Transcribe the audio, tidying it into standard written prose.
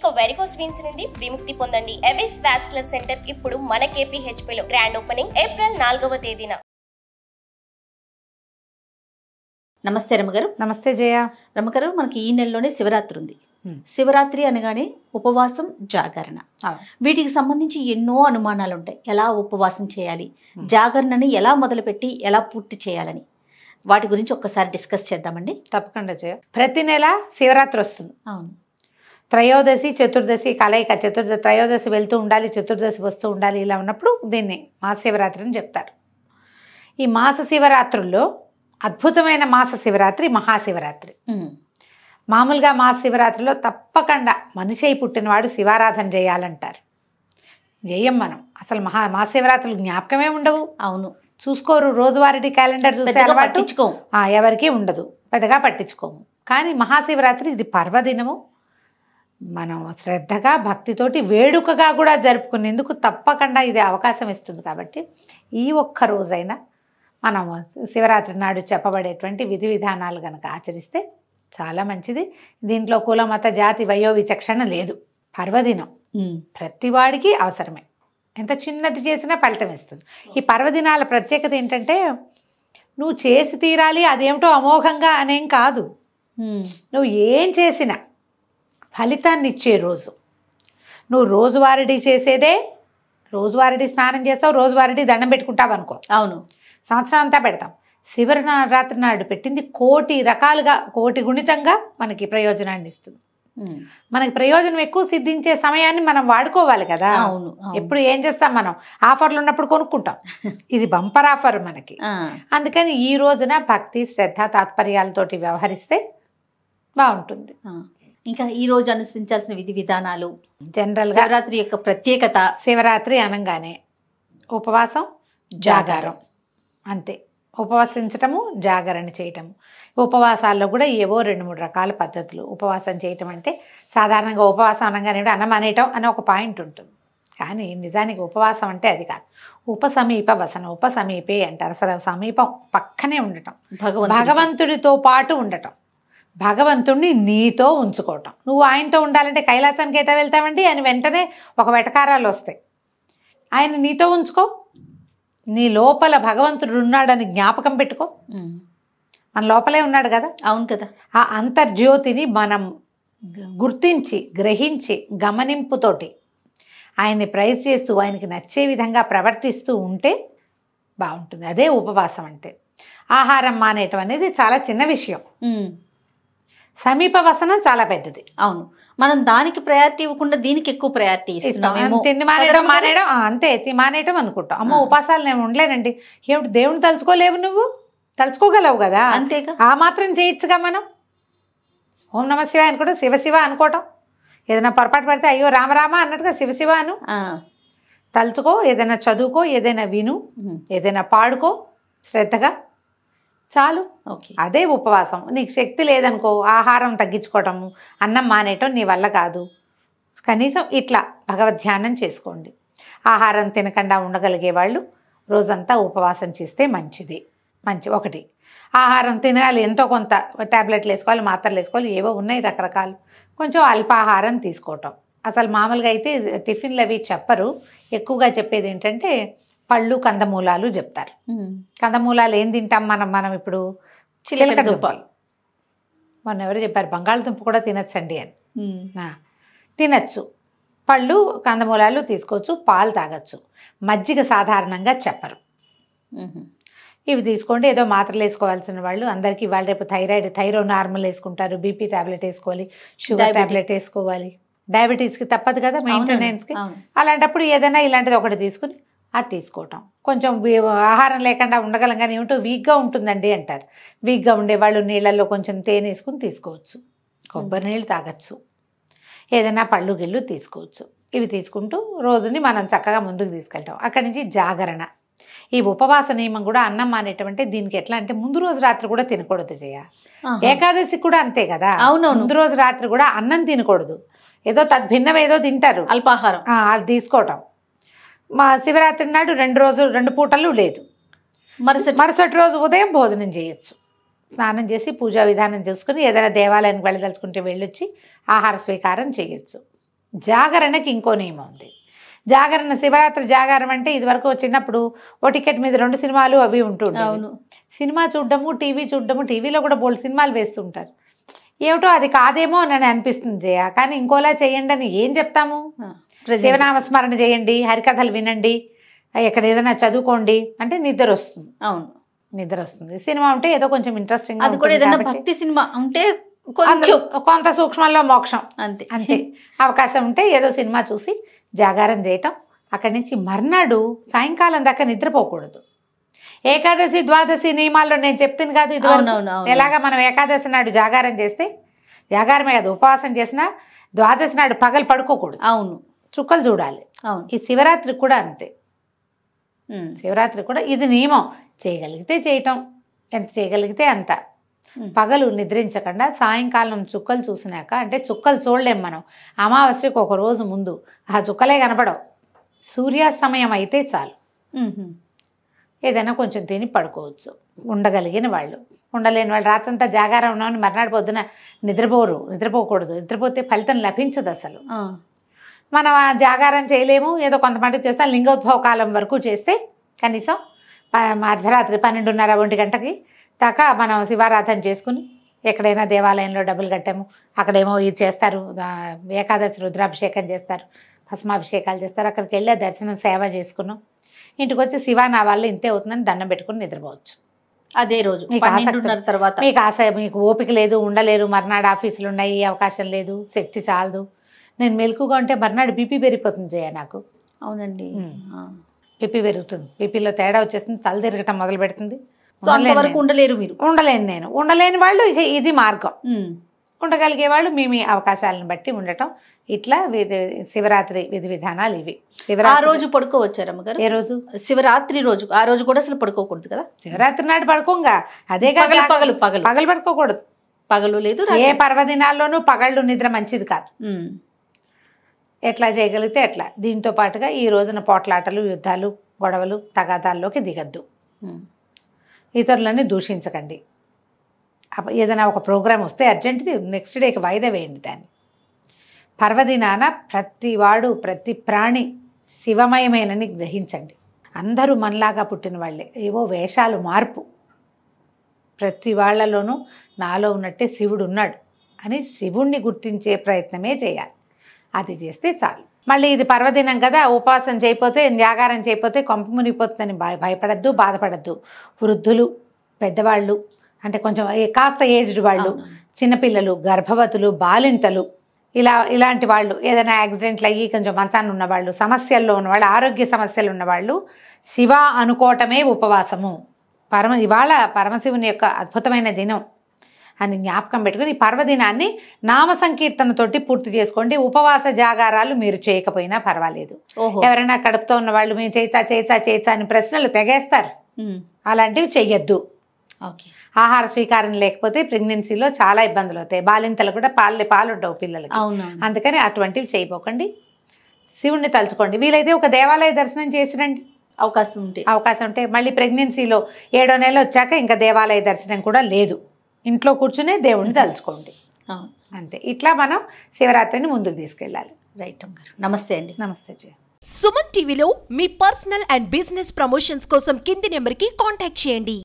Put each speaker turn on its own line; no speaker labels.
ఇక varicose veins నుండి విముక్తి పొందండి. ఎవిస్ వాస్కులర్ సెంటర్ ఇప్పుడు మన KPHP లో గ్రాండ్ ఓపెనింగ్ ఏప్రిల్ 4వ తేదీన.
నమస్తే రమగారు.
నమస్తే జయ.
రమగారు, మనకి ఈ నెలలోనే శివరాత్రి ఉంది. శివరాత్రి అనగానే ఉపవాసం, జాగరణ, వీటికి సంబంధించి ఎన్నో అనుమానాలు ఉంటాయి. ఎలా ఉపవాసం చేయాలి, జాగరణని ఎలా మొదలుపెట్టి ఎలా పూర్తి చేయాలని వాటి గురించి ఒక్కసారి డిస్కస్ చేద్దామండి.
తప్పకుండా జయ. ప్రతి నెల శివరాత్రి వస్తుంది.
అవును.
త్రయోదశి చతుర్దశి కలయిక. త్రయోదశి వెళ్తూ ఉండాలి, చతుర్దశి వస్తూ ఉండాలి. ఇలా ఉన్నప్పుడు దీన్ని మాసశివరాత్రి అని చెప్తారు. ఈ మాస శివరాత్రుల్లో అద్భుతమైన మాస శివరాత్రి మహాశివరాత్రి. మామూలుగా మహాశివరాత్రిలో తప్పకుండా మనిషి అయి పుట్టినవాడు శివారాధన చేయాలంటారు. చేయం మనం. అసలు మహాశివరాత్రులు జ్ఞాపకమే ఉండవు.
అవును,
చూసుకోరు. రోజువారీ క్యాలెండర్ చూసే అలవాటు ఎవరికి ఉండదు, పెద్దగా పట్టించుకోము. కానీ మహాశివరాత్రి ఇది పర్వదినము. మనం శ్రద్ధగా భక్తితోటి వేడుకగా కూడా జరుపుకునేందుకు తప్పకుండా ఇది అవకాశం ఇస్తుంది. కాబట్టి ఈ ఒక్క రోజైనా మనం శివరాత్రి నాడు చెప్పబడేటువంటి విధి విధానాలు కనుక ఆచరిస్తే చాలా మంచిది. దీంట్లో కుల మత జాతి వయో విచక్షణ లేదు. పర్వదినం ప్రతివాడికి అవసరమే. ఎంత చిన్నది చేసినా ఫలితం ఇస్తుంది. ఈ పర్వదినాల ప్రత్యేకత ఏంటంటే నువ్వు చేసి తీరాలి అదేమిటో అమోఘంగా అనేం కాదు. నువ్వు ఏం చేసినా ఫలితాన్ని ఇచ్చే రోజు. నువ్వు రోజువారీ చేసేదే, రోజువారీ స్నానం చేస్తావు, రోజువారీ దండం పెట్టుకుంటావు అనుకో.
అవును,
సంవత్సరం అంతా పెడతాం. శివరాత్రి నాడు పెట్టింది కోటి రకాలుగా, కోటి గుణితంగా మనకి ప్రయోజనాన్ని ఇస్తుంది. మనకి ప్రయోజనం ఎక్కువ సిద్ధించే సమయాన్ని మనం వాడుకోవాలి కదా.
అవును.
ఎప్పుడు ఏం చేస్తాం మనం, ఆఫర్లు ఉన్నప్పుడు కొనుక్కుంటాం. ఇది బంపర్ ఆఫర్ మనకి. అందుకని ఈ రోజున భక్తి, శ్రద్ధ, తాత్పర్యాలతోటి వ్యవహరిస్తే బాగుంటుంది.
ఇంకా ఈ రోజు అనుసరించాల్సిన విధి విధానాలు,
జనరల్గా
శివరాత్రి యొక్క ప్రత్యేకత.
శివరాత్రి అనగానే ఉపవాసం, జాగారం, అంతే. ఉపవాసించటము, జాగరణ చేయటము. ఉపవాసాల్లో కూడా ఏవో 2-3 రకాల పద్ధతులు. ఉపవాసం చేయటం అంటే సాధారణంగా ఉపవాసం అనగానే అన్నం అనేయటం అనే ఒక పాయింట్ ఉంటుంది. కానీ నిజానికి ఉపవాసం అంటే అది కాదు. ఉపసమీప వసన, ఉపసమీపే అంటారు. అసలు సమీపం, పక్కనే ఉండటం, భగవంతుడితో పాటు ఉండటం, భగవంతుడిని నీతో ఉంచుకోవటం. నువ్వు ఆయనతో ఉండాలంటే కైలాసానికి ఎటా వెళ్తామండి అని వెంటనే ఒక వెటకారాలు వస్తాయి. ఆయన నీతో ఉంచుకో. నీ లోపల భగవంతుడు ఉన్నాడని జ్ఞాపకం పెట్టుకో. మన లోపలే ఉన్నాడు కదా.
అవును కదా.
ఆ అంతర్జ్యోతిని మనం గుర్తించి, గ్రహించి, గమనింపుతోటి ఆయన్ని ప్రైజ్ చేస్తూ, ఆయనకి నచ్చే విధంగా ప్రవర్తిస్తూ ఉంటే బాగుంటుంది. అదే ఉపవాసం అంటే. ఆహారం మానేయటం అనేది చాలా చిన్న విషయం. సమీప వసనం చాలా పెద్దది.
అవును, మనం దానికి ప్రయారిటీ ఇవ్వకుండా దీనికి ఎక్కువ ప్రయారిటీ ఇస్తున్నాం.
తిండి మానేయడం అంతే. మానేయటం అనుకుంటాం. అమ్మ ఉపాసాలు నేను ఉండలేనండి. ఏమిటి, దేవుని తలుచుకోలేవు? నువ్వు తలుచుకోగలవు కదా,
అంతేగా.
ఆ మాత్రం చేయొచ్చుగా. మనం ఓం నమ శివ అనుకోవడం, శివ అనుకోవటం. ఏదైనా పొరపాటు పడితే అయ్యో రామరామ అన్నట్టుగా శివ అను. తలుచుకో, ఏదైనా చదువుకో, ఏదైనా విను, ఏదైనా పాడుకో శ్రద్ధగా, చాలు.
ఓకే,
అదే ఉపవాసం. నీకు శక్తి లేదనుకో, ఆహారం తగ్గించుకోవటము, అన్నం మానేయటం నీ వల్ల కాదు. కనీసం ఇట్లా భగవద్ధ్యానం చేసుకోండి. ఆహారం తినకుండా ఉండగలిగే వాళ్ళు రోజంతా ఉపవాసం చేస్తే మంచిది. ఒకటి, ఆహారం తినాలి, ఎంతో కొంత ట్యాబ్లెట్లు వేసుకోవాలి, మాత్రలు వేసుకోవాలి, ఏవో ఉన్నాయి రకరకాలు. కొంచెం అల్పాహారం తీసుకోవటం. అసలు మామూలుగా అయితే టిఫిన్లు అవి చెప్పరు. ఎక్కువగా చెప్పేది ఏంటంటే పళ్ళు, కందమూలాలు చెప్తారు. కందమూలాలు ఏం తింటాం మనం ఇప్పుడు? చిలకడ దుంపలు. మొన్న ఎవరు చెప్పారు బంగాళదుంప కూడా తినచ్చండి అని. తినచ్చు. పళ్ళు, కందమూలాలు తీసుకోవచ్చు, పాలు తాగొచ్చు. మజ్జిగ సాధారణంగా చెప్పరు. ఇవి తీసుకోండి. ఏదో మాత్రలు వేసుకోవాల్సిన వాళ్ళు అందరికీ ఇవాళ రేపు థైరో నార్మల్ వేసుకుంటారు, బీపీ ట్యాబ్లెట్ వేసుకోవాలి, షుగర్ ట్యాబ్లెట్ వేసుకోవాలి. డయాబెటీస్కి తప్పదు కదా, మెయింటెనెన్స్కి. అలాంటప్పుడు ఏదైనా ఇలాంటిది ఒకటి తీసుకుని అది తీసుకోవటం. కొంచెం ఆహారం లేకుండా ఉండగలం కానీ ఏమిటో వీక్గా ఉంటుందండి అంటారు. వీక్గా ఉండేవాళ్ళు నీళ్ళల్లో కొంచెం తేనె వేసుకుని తీసుకోవచ్చు, కొబ్బరి నీళ్ళు తాగొచ్చు, ఏదైనా పళ్ళు గిళ్ళు తీసుకోవచ్చు. ఇవి తీసుకుంటూ రోజుని మనం చక్కగా ముందుకు తీసుకెళ్తాం. అక్కడి నుంచి జాగరణ. ఈ ఉపవాస నియమం కూడా అన్నం మానేటంటే దీనికి ఎట్లా అంటే ముందు రోజు రాత్రి కూడా తినకూడదు జయ. ఏకాదశి కూడా అంతే కదా. ముందు రోజు రాత్రి కూడా అన్నం తినకూడదు. ఏదో తద్భిన్నం ఏదో తింటారు,
అల్పాహారం
అది తీసుకోవటం. మా శివరాత్రి నాడు 2 పూటలు లేదు. మరుసటి రోజు ఉదయం భోజనం చేయొచ్చు. స్నానం చేసి పూజా విధానం చేసుకుని ఏదైనా దేవాలయానికి వెళ్ళదలుచుకుంటే వెళ్ళొచ్చి ఆహార స్వీకారం చేయొచ్చు. జాగరణకి ఇంకో నియమం ఉంది. జాగరణ, శివరాత్రి జాగారం అంటే ఇదివరకు చిన్నప్పుడు ఓ టికెట్ మీద 2 సినిమాలు అవి ఉంటుంటాయి.
అవును.
సినిమా చూడడము, టీవీ చూడడము, టీవీలో కూడా బోల్డ్ సినిమాలు వేస్తుంటారు. ఏమిటో అది కాదేమో అని అనిపిస్తుంది జయ. కానీ ఇంకోలా చేయండి అని ఏం చెప్తాము? శివనామస్మరణ చేయండి, హరికథలు వినండి, ఎక్కడ ఏదైనా చదువుకోండి అంటే నిద్ర వస్తుంది.
అవును,
నిద్ర వస్తుంది. సినిమా ఉంటే ఏదో కొంచెం ఇంట్రెస్టింగ్,
అది కూడా ఏదైనా భక్తి సినిమా ఉంటే
కొంత సూక్ష్మంలో మోక్షం.
అంతే
అంతే. అవకాశం ఉంటే ఏదో సినిమా చూసి జాగారం చేయటం. అక్కడి నుంచి మర్నాడు సాయంకాలం దాకా నిద్రపోకూడదు. ఏకాదశి ద్వాదశి నియమాల్లో నేను చెప్తాను కాదు ఇది. ఎలాగా మనం ఏకాదశి నాడు జాగారం చేస్తే, జాగారమే కాదు ఉపవాసం చేసినా ద్వాదశి నాడు పగలు పడుకోకూడదు.
అవును,
చుక్కలు చూడాలి.
అవును.
ఈ శివరాత్రి కూడా అంతే. శివరాత్రి కూడా ఇది నియమం. చేయగలిగితే చేయటం, ఎంత చేయగలిగితే అంత. పగలు నిద్రించకుండా సాయంకాలం చుక్కలు చూసినాక, అంటే చుక్కలు చూడలేం మనం, అమావాస్యకు ఒక రోజు ముందు ఆ చుక్కలే కనపడవు. సూర్యాస్తమయం అయితే చాలు. ఏదైనా కొంచెం తిని పడుకోవచ్చు ఉండగలిగిన వాళ్ళు. ఉండలేని వాళ్ళు రాత్రంతా జాగారం ఉన్నామని మర్నాడు పొద్దున నిద్రపోకూడదు. నిద్రపోతే ఫలితం లభించదు అసలు. మనం ఆ జాగారం చేయలేము, ఏదో కొంతమంది చేస్తాం. లింగోద్భవ కాలం వరకు చేస్తే కనీసం అర్ధరాత్రి 12:30, 1 గంటకి దాకా మనం శివారాధన చేసుకుని ఎక్కడైనా దేవాలయంలో డబ్బులు కట్టాము, అక్కడేమో ఇది చేస్తారు, ఏకాదశి రుద్రాభిషేకం చేస్తారు, భస్మాభిషేకాలు చేస్తారు. అక్కడికి వెళ్ళే దర్శనం సేవ చేసుకున్నాం, ఇంటికి వచ్చి శివా నా వల్ల ఇంతే అవుతుందని దండం పెట్టుకుని నిద్రపోవచ్చు.
అదే రోజు 12:30 తర్వాత.
మీకు ఓపిక లేదు, ఉండలేరు, మర్నాడు ఆఫీసులు ఉన్నాయి, అవకాశం లేదు, శక్తి చాలదు, నేను మెలకుగా ఉంటే మర్నాడు బీపీ పెరిగిపోతుంది జయ నాకు.
అవునండి,
బీపీ పెరుగుతుంది, బీపీలో తేడా వచ్చేస్తుంది, తల తిరగటం మొదలు పెడుతుంది.
ఉండలేరు మీరు.
ఉండలేని వాళ్ళు ఇక ఇది మార్గం. ఉండగలిగే వాళ్ళు మీ అవకాశాలను బట్టి ఉండటం. ఇట్లా శివరాత్రి విధి విధానాలు ఇవి.
ఆ రోజు పడుకోవచ్చారు అమ్మగారు? ఏ రోజు? శివరాత్రి రోజు. ఆ రోజు కూడా అసలు పడుకోకూడదు కదా?
శివరాత్రి నాడు పడుకోంగా. అదే
పగలు
పడుకోకూడదు.
పగలు లేదు,
ఏ పర్వదినాల్లోనూ పగళ్ళు నిద్ర మంచిది కాదు. ఎట్లా చేయగలిగితే ఎట్లా. దీంతో పాటుగా ఈ రోజున పోట్లాటలు, యుద్ధాలు, గొడవలు, తగాదాల్లోకి దిగద్దు. ఇతరులని దూషించకండి. ఏదైనా ఒక ప్రోగ్రాం వస్తే అర్జెంటుది నెక్స్ట్ డేకి వాయిదా వేయండి దాన్ని. పర్వదినాన ప్రతి ప్రాణి శివమయమేనని గ్రహించండి. అందరూ మనలాగా పుట్టిన వాళ్ళే, ఏవో వేషాలు మార్పు. ప్రతి వాళ్ళలోనూ నాలో ఉన్నట్టే శివుడు ఉన్నాడు అని శివుణ్ణి గుర్తించే ప్రయత్నమే చేయాలి. అది చేస్తే చాలు. మళ్ళీ ఇది పర్వదినం కదా, ఉపవాసం చేయకపోతే, జాగారం చేయకపోతే కొంప మునిగిపోతుందని భయపడద్దు, బాధపడద్దు. వృద్ధులు, పెద్దవాళ్ళు, అంటే కొంచెం కాస్త ఏజ్డ్ వాళ్ళు, చిన్నపిల్లలు, గర్భవతులు, బాలింతలు, ఇలాంటి వాళ్ళు, ఏదైనా యాక్సిడెంట్లు అయ్యి కొంచెం మంచాన్ని ఉన్నవాళ్ళు, సమస్యల్లో ఉన్నవాళ్ళు, ఆరోగ్య సమస్యలు ఉన్నవాళ్ళు శివ అనుకోవటమే ఉపవాసము. ఇవాళ పరమశివుని యొక్క అద్భుతమైన దినం అని జ్ఞాపకం పెట్టుకుని ఈ పర్వదినాన్ని నామ సంకీర్తనతోటి పూర్తి చేసుకోండి. ఉపవాస జాగారాలు మీరు చేయకపోయినా పర్వాలేదు. ఎవరైనా కడుపుతో ఉన్న వాళ్ళు మేము చేచా అని ప్రశ్నలు తెగేస్తారు, అలాంటివి చెయ్యొద్దు. ఆహార స్వీకారం లేకపోతే ప్రెగ్నెన్సీలో చాలా ఇబ్బందులు అవుతాయి. బాలింతలు కూడా పాలు ఉండవు పిల్లలకి. అందుకని అటువంటివి చేయబోకండి. శివుణ్ణి తలుచుకోండి. వీలైతే ఒక దేవాలయ దర్శనం చేసిరండి, అవకాశం ఉంటే. మళ్ళీ ప్రెగ్నెన్సీలో 7వ నెల వచ్చాక ఇంకా దేవాలయ దర్శనం కూడా లేదు, ఇంట్లో కూర్చునే దేవుణ్ణి తలుచుకోండి. అంతే. ఇట్లా మనం శివరాత్రిని ముందుకు తీసుకెళ్ళాలి.
రైట్ అమ్మగారు, నమస్తే అండి.
నమస్తే జయ.
సుమన్ టీవీలో మీ పర్సనల్ అండ్ బిజినెస్ ప్రమోషన్స్ కోసం కింది నెంబర్కి కాంటాక్ట్ చేయండి.